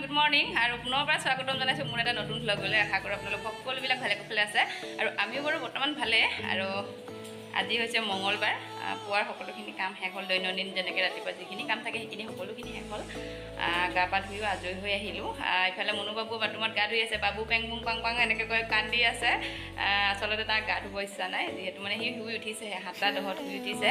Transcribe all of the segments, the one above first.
Good morning আৰু পুনৰবাৰ স্বাগতম জনাইছোঁ মোৰ এটা নতুন ভ্লগলৈ। আশা কৰোঁ আপোনালোক সকলোবিলাক ভালে কুশলে আছে আৰু আমিও বাৰু বৰ্তমান ভালে। আৰু আজি হৈছে মঙ্গলবাৰ, পুৱাৰ সকলোখিনি কাম শেষ হ'ল। দৈনন্দিন যেনেকৈ ৰাতিপুৱা যিখিনি কাম থাকে সেইখিনি সকলোখিনি শেষ হ'ল। গা পা ধুইও আজৰি হৈ আহিলোঁ। ইফালে মনু বাবু বাথৰুমত গা ধুই আছে। বাবু পেং পুং পাং পাং এনেকৈ কৈ কান্দি আছে। আচলতে তাৰ গা ধুব ইচ্ছা নাই, যিহেতু মানে সি শুই উঠিছে, 7:10 শুই উঠিছে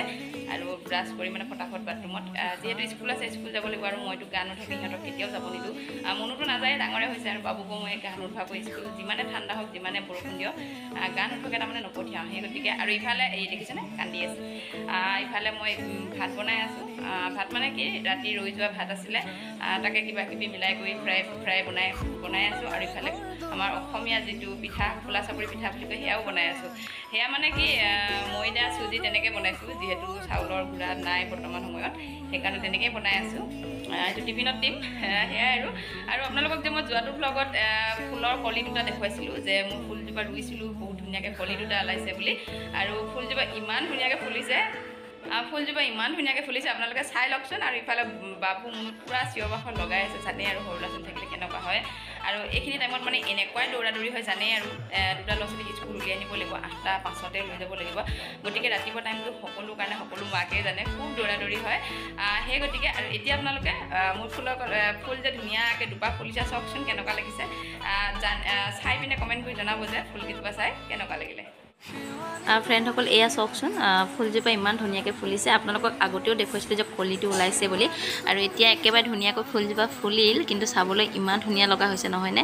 আৰু ব্ৰাছ কৰি মানে ফটাফট বাথৰুমত, যিহেতু স্কুল আছে, স্কুল যাব লাগিব আৰু মইতো গা নুঠাকি সিহঁতক কেতিয়াও যাব নিদিওঁ। মনুতো নাযায়, ডাঙৰে হৈছে আৰু বাবুকো মই গা নুঠাকৈ স্কুল যিমানে ঠাণ্ডা হওক যিমানে বৰষুণ দিয়ক গা নুঠোকে তাৰমানে নপঠিয়াওঁ। সেই গতিকে আৰু ইফালে এই দেখিছেনে কান্দি আছে। ইফালে মই ভাত বনাই আছোঁ। ভাত মানে কি, ৰাতি ৰৈ যোৱা ভাত আছিলে, তাকে কিবা কিবি মিলাই কৰি ফ্ৰাই বনাই আছোঁ। আৰু ইফালে আমাৰ অসমীয়া যিটো পিঠা, খোলা চাপৰি পিঠা বুলি কয়, সেয়াও বনাই আছোঁ। সেয়া মানে কি, ময়দা চুজি তেনেকৈ বনাইছোঁ, যিহেতু চাউলৰ গুড়া নাই বৰ্তমান সময়ত, সেইকাৰণে তেনেকেই বনাই আছোঁ। এইটো টিফিনত দিম, সেয়াই আৰু আপোনালোকক যে মই যোৱাটো ভ্লগত ফুলৰ কলি দুটা দেখুৱাইছিলোঁ, যে মোৰ ফুলজোপা ৰুইছিলোঁ, বহুত ধুনীয়াকৈ কলি দুটা ওলাইছে বুলি। আৰু ফুলজোপা ইমান ধুনীয়াকৈ ফুলিছে, আপোনালোকে চাই লওকচোন। আৰু ইফালে বাবু মনত পূৰা চিঞৰ বাখৰ লগাই আছে, জানেই আৰু সৰু ল'ৰা ছোৱালী থাকিলে কেনেকুৱা হয়। আৰু এইখিনি টাইমত মানে এনেকুৱাই দৌৰা দৌৰি হয়, জানেই আৰু দুটা ল'ৰা ছোৱালীক স্কুল উলিয়াই নিব লাগিব, 8:05 লৈ যাব লাগিব। গতিকে ৰাতিপুৱা টাইমটো সকলো কাৰণে সকলো মাকেই জানে, খুব দৌৰা দৌৰি হয়। সেই গতিকে আৰু এতিয়া আপোনালোকে মোৰ ফুল যে ধুনীয়াকৈ দুপাহ ফুলিছে, চাওকচোন কেনেকুৱা লাগিছে। চাই পিনে কমেণ্ট কৰি জনাব যে ফুলকেইজোপা চাই কেনেকুৱা লাগিলে। ফ্ৰেণ্ডসকল, এয়া চাওকচোন, ফুলজোপা ইমান ধুনীয়াকৈ ফুলিছে। আপোনালোকক আগতেও দেখুৱাইছিলোঁ যে কলিটো ওলাইছে বুলি, আৰু এতিয়া একেবাৰে ধুনীয়াকৈ ফুলজোপা ফুলিল, কিন্তু চাবলৈ ইমান ধুনীয়া লগা হৈছে নহয়নে।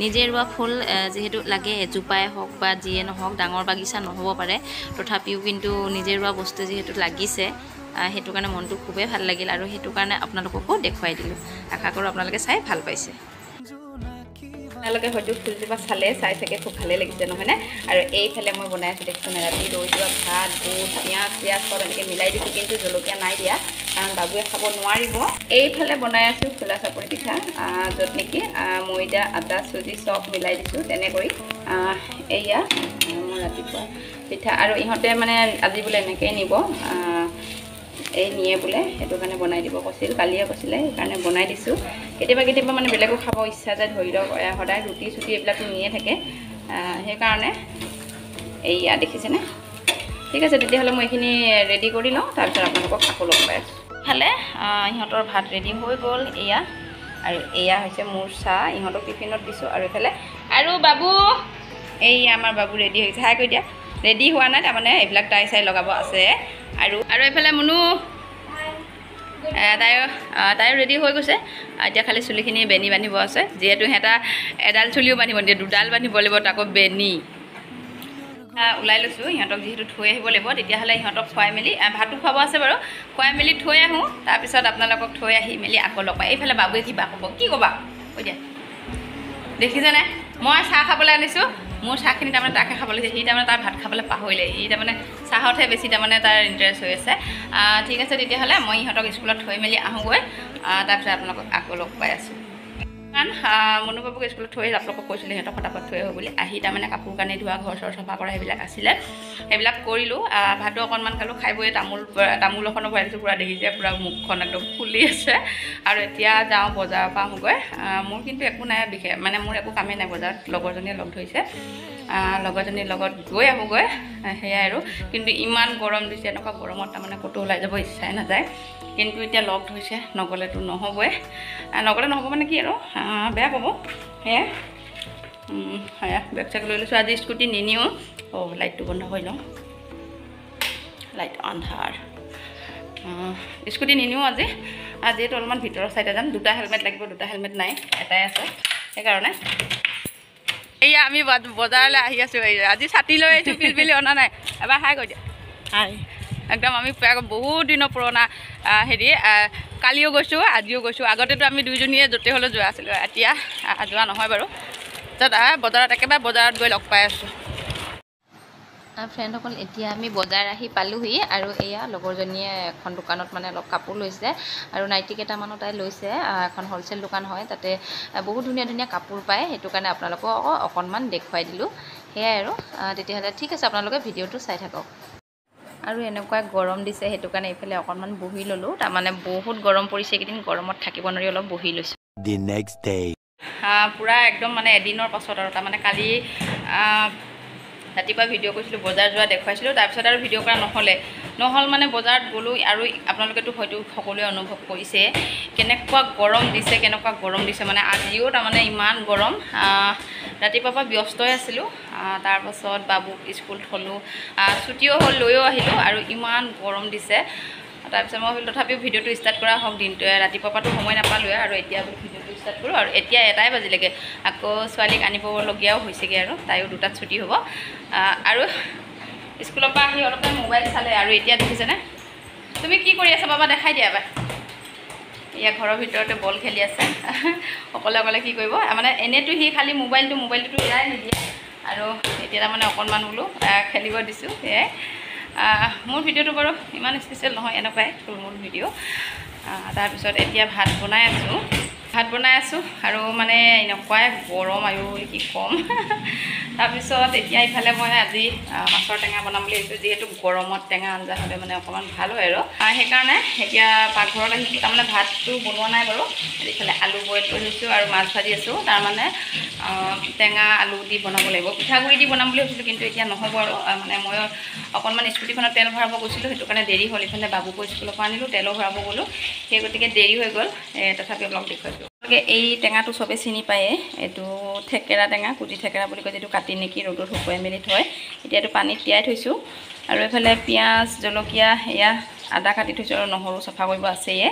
নিজে ৰোৱা ফুল যিহেতু লাগে, এজোপাই হওক বা যিয়ে নহওক, ডাঙৰ বাগিচা নহ'ব পাৰে, তথাপিও কিন্তু নিজে ৰোৱা বস্তু যিহেতু লাগিছে, সেইটো কাৰণে মনটো খুবেই ভাল লাগিল, আৰু সেইটো কাৰণে আপোনালোককো দেখুৱাই দিলোঁ। আশা কৰোঁ আপোনালোকে চাই ভাল পাইছে। আপোনালোকে হয়তো ফুলজোপা চাই চাগে খুব ভালেই লাগিছে নহয়নে। আৰু এইফালে মই বনাই আছোঁ, দেখিছোঁ ৰাতি ৰৈ যোৱা ভাত, বুট, পিঁয়াজ চব এনেকৈ মিলাই দিছোঁ, কিন্তু জলকীয়া নাই দিয়া, কাৰণ বাবুৱে খাব নোৱাৰিব। এইফালে বনাই আছোঁ খোলা চাপৰি পিঠা, য'ত নেকি ময়দা, আটা, চুজি চব মিলাই দিছোঁ তেনেকৈ। এয়া মোৰ ৰাতিপুৱা পিঠা, আৰু ইহঁতে মানে আজি বোলে এনেকৈয়ে নিব, নিয়ে বোলে, সেইটো কাৰণে বনাই দিব কৈছিল, কালিয়ে কৈছিলে, সেইকাৰণে বনাই দিছোঁ। কেতিয়াবা মানে বেলেগো খাব ইচ্ছা যায়, ধৰি লওক সদায় ৰুটি চুটি এইবিলাকতো নিয়ে থাকে, সেইকাৰণে এইয়া দেখিছেনে। ঠিক আছে, তেতিয়াহ'লে মই এইখিনি ৰেডি কৰি লওঁ, তাৰপিছত আপোনালোকক আকৌ লগ পাই আছোঁ। ইফালে ইহঁতৰ ভাত ৰেডি হৈ গ'ল, এয়া, আৰু এয়া হৈছে মোৰ চাহ, ইহঁতক টিফিনত দিছোঁ। আৰু এইফালে আৰু বাবু, এইয়া আমাৰ বাবু ৰেডি হৈছে, হাই কৈ দিয়া। ৰেডি হোৱা নাই তাৰমানে, এইবিলাক টাই চাই লগাব আছে। আৰু এইফালে মুনু, তাইও ৰেডি হৈ গৈছে। এতিয়া খালি চুলিখিনি বেনি বান্ধিব আছে, যিহেতু সিহঁতে এডাল চুলিও বান্ধিব নিদিয়ে, দুডাল বান্ধিব লাগিব, তাকো বেনি। ওলাই লৈছোঁ, সিহঁতক যিহেতু থৈ আহিব লাগিব, তেতিয়াহ'লে ইহঁতক খুৱাই মেলি, ভাতো খুৱাব আছে বাৰু, খুৱাই মেলি থৈ আহোঁ, তাৰপিছত আপোনালোকক থৈ আহি মেলি আকৌ লগ পাই। এইফালে বাবুৱে কিবা ক'ব, কি ক'বা কৈ দিয়া। দেখিছেনে, মই চাহ খাবলৈ আনিছোঁ, মোৰ চাহখিনি তাৰমানে তাকে খাব লাগিছে, সি তাৰমানে তাৰ ভাত খাবলৈ পাহৰিলে, সি তাৰমানে চাহতহে বেছি তাৰমানে তাৰ ইণ্টাৰেষ্ট হৈ আছে। ঠিক আছে, তেতিয়াহ'লে মই ইহঁতক স্কুলত থৈ মেলি আহোঁগৈ, তাৰপিছত আপোনালোকক আকৌ লগ পাই আছোঁ। কাৰণ মনু বাবুক স্কুলত থৈ আপোনালোকক কৈছিলোঁ সিহঁতক ফটাফট থৈ আহোঁ বুলি। আহি তাৰমানে কাপোৰ কানি ধোৱা, ঘৰ চৰ চফা কৰা সেইবিলাক আছিলে, সেইবিলাক কৰিলোঁ। ভাতো অকণমান খালোঁ, খাই বৈ তামোল এখনো ভৰাই দিছোঁ, পূৰা দেখিছে, পূৰা মুখখন একদম ফুলি আছে। আৰু এতিয়া যাওঁ বজাৰৰ পৰা আহোঁগৈ। মোৰ কিন্তু একো নাই বিশেষ, মানে মোৰ একো কামেই নাই বজাৰত, লগৰজনীয়ে লগ ধৰিছে, লগৰজনীৰ লগত গৈ আহোঁগৈ, সেয়াই আৰু। কিন্তু ইমান গৰম দিছে, এনেকুৱা গৰমত তাৰমানে ক'তো ওলাই যাব ইচ্ছাই নাযায়, কিন্তু এতিয়া লগ ধৰিছে, নগ'লেতো নহ'বই। নগ'লে নহ'ব মানে কি আৰু, বেয়া পাব, সেয়াই। বেগ চেগ লৈ লৈছোঁ, আজি স্কুটি নিনিওঁ। লাইটটো বন্ধ কৰি লওঁ, লাইট আন্ধাৰ। স্কুটি নিনিওঁ আজি, যিহেতু অলপমান ভিতৰৰ চাইডে যাম। 2টা হেলমেট লাগিব, 2টা হেলমেট নাই, এটাই আছে, সেইকাৰণে। এয়া আমি বজাৰলৈ আহি আছোঁ, আজি ছাতি লৈ আহিছোঁ, পিলপিলি অনা নাই। এবাৰ হাই কৈ দিয়া। হাই। একদম আমি বহুত দিনৰ পুৰণা হেৰি, কালিও গৈছোঁ, আজিও গৈছোঁ। আগতেতো আমি দুইজনীয়ে য'তে হ'লেও যোৱা আছিলোঁ, এতিয়া যোৱা নহয় বাৰু। বজাৰত একেবাৰে বজাৰত গৈ লগ পাই আছোঁ। ফ্ৰেণ্ডসকল, এতিয়া আমি বজাৰ আহি পালোহি, আৰু এয়া লগৰজনীয়ে এখন দোকানত মানে অলপ কাপোৰ লৈছে, আৰু নাইটি কেইটামানো তাই লৈছে। এখন হ'লচেল দোকান হয়, তাতে বহুত ধুনীয়া ধুনীয়া কাপোৰ পায়, সেইটো কাৰণে আপোনালোকক অকণমান দেখুৱাই দিলোঁ। সেয়াই আৰু, তেতিয়াহ'লে ঠিক আছে, আপোনালোকে ভিডিঅ'টো চাই থাকক। আৰু এনেকুৱা গৰম দিছে, সেইটো কাৰণে এইফালে অকণমান বহি ল'লোঁ, তাৰমানে বহুত গৰম পৰিছে এইকেইদিন, গৰমত থাকিব নোৱাৰি অলপ বহি লৈছোঁ। The next day. পূৰা একদম মানে এদিনৰ পাছত আৰু তাৰমানে কালি ৰাতিপুৱা ভিডিঅ' কৰিছিলোঁ, বজাৰ যোৱা দেখুৱাইছিলোঁ, তাৰপিছত আৰু ভিডিঅ' কৰা নহ'ল মানে বজাৰত গ'লোঁ। আৰু আপোনালোকেতো হয়তো সকলোৱে অনুভৱ কৰিছে কেনেকুৱা গৰম দিছে মানে আজিও তাৰমানে ইমান গৰম। ৰাতিপুৱাৰ পৰা ব্যস্তই আছিলোঁ। তাৰপাছত বাবুক স্কুল থলোঁ, ছুটিও হ'ল, লৈও আহিলোঁ, আৰু ইমান গৰম দিছে। তাৰপিছত মই ভাবিলোঁ তথাপিও ভিডিঅ'টো ষ্টাৰ্ট কৰা হওক, দিনটোৱে ৰাতিপুৱাৰ পৰাতো সময় নাপালোৱে, আৰু এতিয়া ভিডিঅ'টো ষ্টাৰ্ট কৰোঁ। আৰু এতিয়া 1টাই বাজিলেগৈ, আকৌ ছোৱালীক আনিবলগীয়াও হৈছেগৈ, আৰু তাইও 2টাত ছুটি হ'ব। আৰু স্কুলৰ পৰা আহি অলপ টাইম মোবাইল চালে, আৰু এতিয়া দেখিছেনে? তুমি কি কৰি আছা বাবা, দেখাই দিয়া এবাৰ। এয়া ঘৰৰ ভিতৰতে বল খেলি আছে। অকলে কি কৰিব, মানে এনেইতো সি খালি মোবাইলটোতো এৰাই নিদিয়ে, আৰু এতিয়া তাৰমানে অকণমান বোলো খেলিব দিছোঁ, সেয়াই। মোৰ ভিডিঅ'টো বাৰু ইমান স্পেচিয়েল নহয়, এনেকুৱাই থুলমূল ভিডিঅ'। তাৰপিছত এতিয়া ভাত বনাই আছোঁ, আৰু মানে এনেকুৱাই গৰম, আৰু কি ক'ম। তাৰপিছত এতিয়া ইফালে মই আজি মাছৰ টেঙা বনাম বুলি ভাবিছোঁ, যিহেতু গৰমত টেঙা আঞ্জা হ'লে মানে অকণমান ভাল হয়, আৰু সেইকাৰণে এতিয়া পাকঘৰত আহিছোঁ। তাৰমানে ভাতটো বনোৱা নাই বাৰু, ইফালে আলু বইল কৰি লৈছোঁ আৰু মাছ ভাজি আছোঁ। তাৰমানে টেঙা আলু দি বনাব লাগিব, পিঠাগুড়ি দি বনাম বুলি ভাবিছিলোঁ, কিন্তু এতিয়া নহ'ব। আৰু মানে মই অকণমান স্কুটিখনত তেল ভৰাব গৈছিলোঁ, সেইটো কাৰণে দেৰি হ'ল। ইফালে বাবুকো স্কুলৰ পৰা আনিলোঁ, তেলো ভৰাব গ'লোঁ, সেই গতিকে দেৰি হৈ গ'ল। তথাপি অলপ দেখুৱাইছোঁ। এই টেঙাটো চবেই চিনি পায়ে, এইটো থেকেৰা টেঙা, কুটি থেকেৰা বুলি কয়, যিটো কাটি নেকি ৰ'দত শুকুৱাই মেলি থয়। এতিয়া এইটো পানীত তিয়াই থৈছোঁ, আৰু এইফালে পিঁয়াজ, জলকীয়া, এয়া আদা কাটি থৈছোঁ, আৰু নহৰু চফা কৰিব আছেয়ে।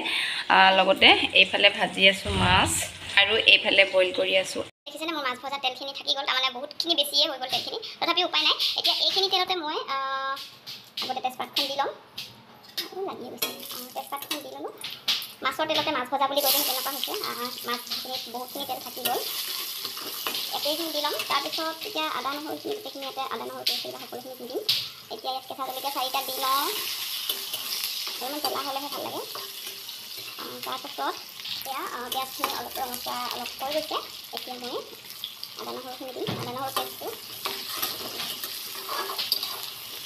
লগতে এইফালে ভাজি আছোঁ মাছ, আৰু এইফালে বইল কৰি আছোঁ। দেখিছেনে মোৰ মাছ ভজা তেলখিনি থাকি গ'ল, তাৰমানে বহুতখিনি বেছিয়ে হৈ গ'ল তেলখিনি, তথাপি উপায় নাই। এতিয়া এইখিনি তেলতে মই আগতে তেজপাতখন দি ল'ম, লাগিয়ে গৈছে। তেজপাতখন দি ল'লোঁ, মাছৰ তেলতে মাছ ভজা বুলি কৈ দিম, তেনেকুৱা হৈছে। মাছখিনিত বহুতখিনি তেল থাকি গ'ল, একেইখিনি দি ল'ম। তাৰপিছত এতিয়া আদা নহৰুখিনি গোটেইখিনি ইয়াতে আদা নহৰু পেষ্ট সকলোখিনি দি দিম। এতিয়া ইয়াত কেঁচা জলকীয়া 4টা দি লওঁ, অলপমান জ্বলা হ'লেহে ভাল লাগে। তাৰপাছত এতিয়া পিঁয়াজখিনি অলপ ৰঙচুৱা অলপ হৈ গৈছে, এতিয়া মই আদা নহৰুখিনি দিম, আদা নহৰু পেষ্টটো।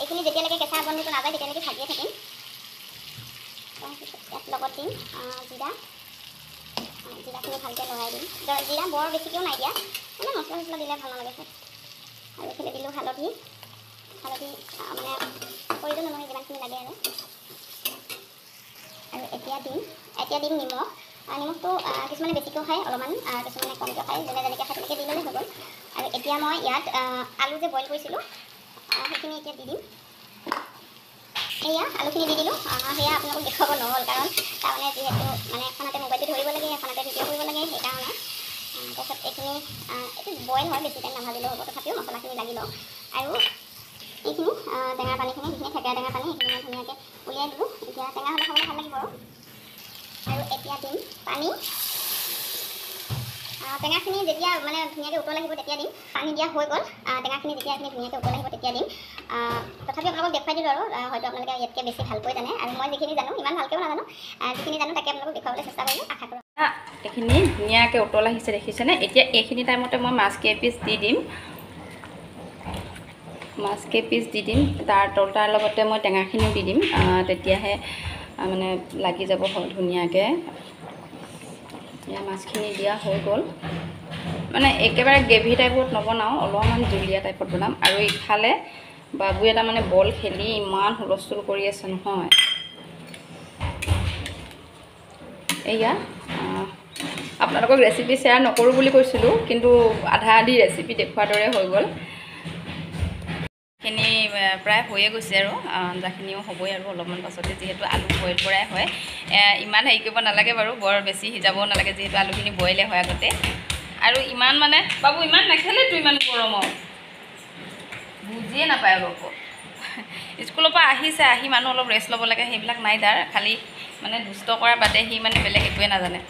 এইখিনি যেতিয়ালৈকে কেঁচা গন্ধটো নাযায় তেতিয়ালৈকে ভাজিয়ে থাকিম। তাৰপিছত ইয়াত লগত দিম জিৰাখিনি ভালকৈ লৰাই দিম। জিৰা বৰ বেছিকৈও নাই দিয়া, মানে মছলা চছলা দিলে ভাল নালাগে খাই। আৰু এইফালে দিলোঁ হালধি মানে প্ৰয়োজন অনুসৰি যিমানখিনি লাগে। আৰু এতিয়া দিম নিমখ। নিমখটো কিছুমানে বেছিকৈও খায়, অলপমান কিছুমানে কমকৈ খায়, যোনে যেনেকৈ খায় তেনেকৈ দি ল'লে হৈ গ'ল। আৰু এতিয়া মই ইয়াত আলু যে বইল কৰিছিলোঁ সেইখিনি এতিয়া দি দিম। এয়া আলুখিনি দি দিলোঁ। সেয়া আপোনালোকক দেখুৱাব নহ'ল, কাৰণ তাৰমানে যিহেতু মানে এখনতে মোবাইলটো ধৰিব লাগে, এখনতে ভিডিঅ' কৰিব লাগে, সেইকাৰণে। তাৰপিছত এইটো বইল হয়, বেছি টাইম নাভাজিলেও হ'ব, তথাপিও মছলাখিনি লাগি লওঁ। আৰু এইখিনি টেঙাৰ পানীখিনি, যিখিনি থেকেৰা টেঙাৰ পানী, সেইখিনি মই ধুনীয়াকৈ উলিয়াই দিলোঁ। এতিয়া টেঙা হ'লে খাবলৈ ভাল লাগিব। আৰু এতিয়া দিম পানী। টেঙাখিনি যেতিয়া মানে ধুনীয়াকৈ উতল আহিব তেতিয়া দিম। পানী দিয়া হৈ গ'ল, টেঙাখিনি যেতিয়া এইখিনি ধুনীয়াকৈ উতল আহিব তেতিয়া দিম। তথাপি আপোনালোকক দেখুৱাই দিলোঁ, আৰু হয়তো আপোনালোকে ইয়াতকৈ বেছি ভালকৈ জানে, আৰু মই যিখিনি জানো ইমান ভালকৈও নাজানো, যিখিনি জানো তাকে আপোনালোকক দেখুৱাবলৈ চেষ্টা কৰিলোঁ, আশা কৰোঁ। এইখিনি ধুনীয়াকৈ উতল আহিছে, দেখিছেনে? এতিয়া এইখিনি টাইমতে মই মাছ কেইপিচ দি দিম। তাৰ লগতে মই টেঙাখিনিও দি দিম, তেতিয়াহে মানে লাগি যাব ধুনীয়াকৈ। এতিয়া মাছখিনি দিয়া হৈ গ'ল, মানে একেবাৰে গ্ৰেভি টাইপত নবনাওঁ, অলপমান জুলীয়া টাইপত বনাম। আৰু ইফালে বাবুৱে তাৰমানে বল খেলি ইমান হুলস্থুল কৰি আছে নহয়। এয়া আপোনালোকক ৰেচিপি শ্বেয়াৰ নকৰোঁ বুলি কৈছিলোঁ, কিন্তু আধা আধি ৰেচিপি দেখুওৱাৰ দৰে হৈ গ'ল। খিনি প্ৰায় হৈয়ে গৈছে, আৰু আঞ্জাখিনিও হ'বই আৰু অলপমান পাছতে, যিহেতু আলু বইল কৰাই হয়। ইমান হেৰি কৰিব নালাগে বাৰু, বৰ বেছি সিজাবও নালাগে, যিহেতু আলুখিনি বইলে হয় আগতে। আৰু ইমান মানে বাবু ইমান নেখেলেতো, ইমান গৰমত বুজিয়ে নাপায় অলপ। স্কুলৰ পৰা আহি মানুহ অলপ ৰেষ্ট ল'ব লাগে, সেইবিলাক নাই তাৰ। খালি মানে দুষ্ট কৰাৰ বাদে সি মানে বেলেগ একোৱে নাজানে।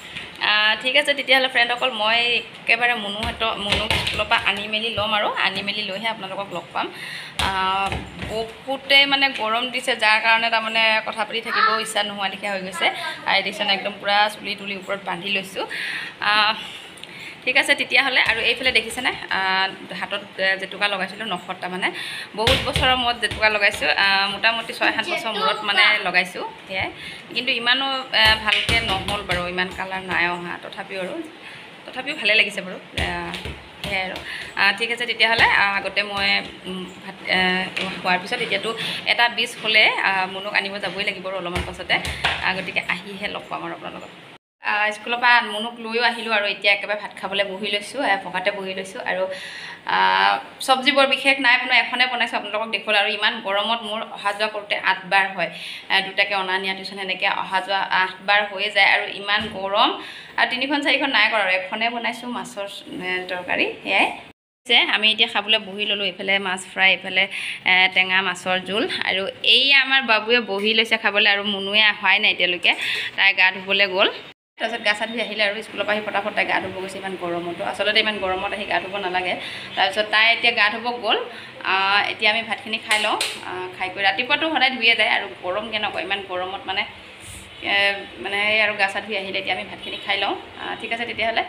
ঠিক আছে তেতিয়াহ'লে ফ্ৰেণ্ডসকল, মই একেবাৰে মুনুক স্কুলৰ পৰা আনি মেলি ল'ম, আৰু আনি মেলি লৈহে আপোনালোকক লগ পাম। বহুতেই মানে গৰম দিছে, যাৰ কাৰণে তাৰমানে কথা পাতি থাকিবও ইচ্ছা নোহোৱা লেখীয়া হৈ গৈছে। আৰু দেখিছেনে একদম পূৰা চুলি তুলি ওপৰত বান্ধি লৈছোঁ। ঠিক আছে তেতিয়াহ'লে। আৰু এইফালে দেখিছেনে হাতত জেতুকা লগাইছিলোঁ, নখত তাৰমানে বহুত বছৰৰ মূৰত জেতুকা লগাইছোঁ, মোটামুটি 6-7 বছৰ মূৰত মানে লগাইছোঁ, সেয়াই। কিন্তু ইমানো ভালকৈ নহ'ল বাৰু, ইমান কালাৰ নাই অহা, তথাপিও আৰু তথাপিও ভালে লাগিছে বাৰু সেয়াই আৰু ঠিক আছে তেতিয়াহ'লে আগতে মই ভাত খোৱাৰ পিছত এতিয়াতো 1:20 হ'লে মুনুক আনিব যাবই লাগিব আৰু অলপমান পাছতে গতিকে আহিহে লগ পাম আৰু আপোনালোকক স্কুলৰ পৰা মুনুক লৈও আহিলোঁ আৰু এতিয়া একেবাৰে ভাত খাবলৈ বহি লৈছোঁ পকাতে বহি লৈছোঁ আৰু চব্জি বৰ বিশেষ নাই বনোৱা এখনে বনাইছোঁ আপোনালোকক দেখুৱালোঁ আৰু ইমান গৰমত মোৰ অহা যোৱা কৰোঁতে 8 বাৰ হয় দুটাকৈ অনা নিয়া টিউশ্যন সেনেকৈ অহা যোৱা 8 বাৰ হৈ যায় আৰু ইমান গৰম আৰু 3খন 4খন নাই কৰা আৰু এখনে বনাইছোঁ মাছৰ তৰকাৰী সেয়াই আমি এতিয়া খাবলৈ বহি ল'লোঁ এইফালে মাছ ফ্ৰাই এইফালে টেঙা মাছৰ জোল আৰু এই আমাৰ বাবুৱে বহি লৈছে খাবলৈ আৰু মুনুৱে অহাই নাই এতিয়ালৈকে তাই গা ধুবলৈ গ'ল তাৰপিছত গা চা ধুই আহিলে আৰু স্কুলৰ পৰা আহি ফটাফট তাই গা ধুব গৈছে ইমান গৰমতো আচলতে ইমান গৰমত আহি গা ধুব নালাগে তাৰপিছত তাই এতিয়া গা ধুব গ'ল এতিয়া আমি ভাতখিনি খাই লওঁ খাই কৰি ৰাতিপুৱাটো সদায় ধুয়ে যায় আৰু গৰম কেনেকুৱা ইমান গৰমত মানে এই আৰু গা চা ধুই আহিলে এতিয়া আমি ভাতখিনি খাই লওঁ ঠিক আছে তেতিয়াহ'লে